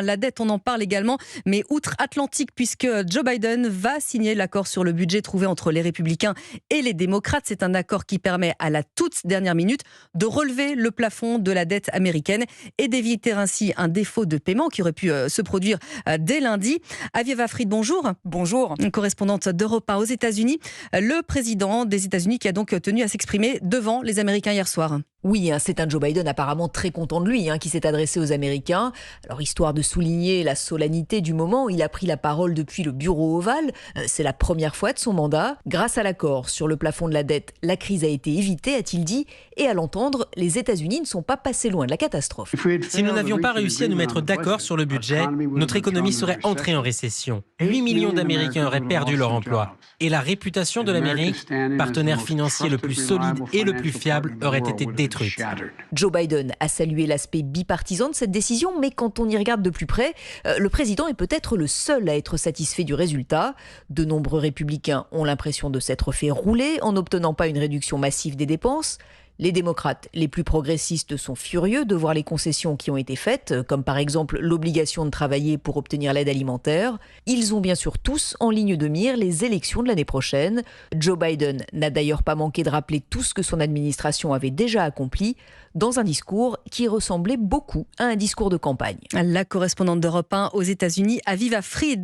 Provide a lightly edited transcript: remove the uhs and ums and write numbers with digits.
La dette, on en parle également, mais outre-Atlantique, puisque Joe Biden va signer l'accord sur le budget trouvé entre les républicains et les démocrates. C'est un accord qui permet à la toute dernière minute de relever le plafond de la dette américaine et d'éviter ainsi un défaut de paiement qui aurait pu se produire dès lundi. Aviva Fried, bonjour. Bonjour. Correspondante d'Europe 1 aux États-Unis. Le président des États-Unis qui a donc tenu à s'exprimer devant les Américains hier soir. Oui, c'est un Joe Biden apparemment très content de lui qui s'est adressé aux Américains. Alors, histoire de souligner la solennité du moment, il a pris la parole depuis le bureau ovale. C'est la première fois de son mandat. Grâce à l'accord sur le plafond de la dette, la crise a été évitée, a-t-il dit. Et à l'entendre, les États-Unis ne sont pas passés loin de la catastrophe. Si nous n'avions pas réussi à nous mettre d'accord sur le budget, notre économie serait entrée en récession. 8 millions d'Américains auraient perdu leur emploi. Et la réputation de l'Amérique, partenaire financier le plus solide et le plus fiable, aurait été détruite. Joe Biden a salué l'aspect bipartisan de cette décision, mais quand on y regarde de plus près, le président est peut-être le seul à être satisfait du résultat. De nombreux républicains ont l'impression de s'être fait rouler en n'obtenant pas une réduction massive des dépenses. Les démocrates les plus progressistes sont furieux de voir les concessions qui ont été faites, comme par exemple l'obligation de travailler pour obtenir l'aide alimentaire. Ils ont bien sûr tous en ligne de mire les élections de l'année prochaine. Joe Biden n'a d'ailleurs pas manqué de rappeler tout ce que son administration avait déjà accompli dans un discours qui ressemblait beaucoup à un discours de campagne. La correspondante d'Europe 1 aux États-Unis, Aviva Fried.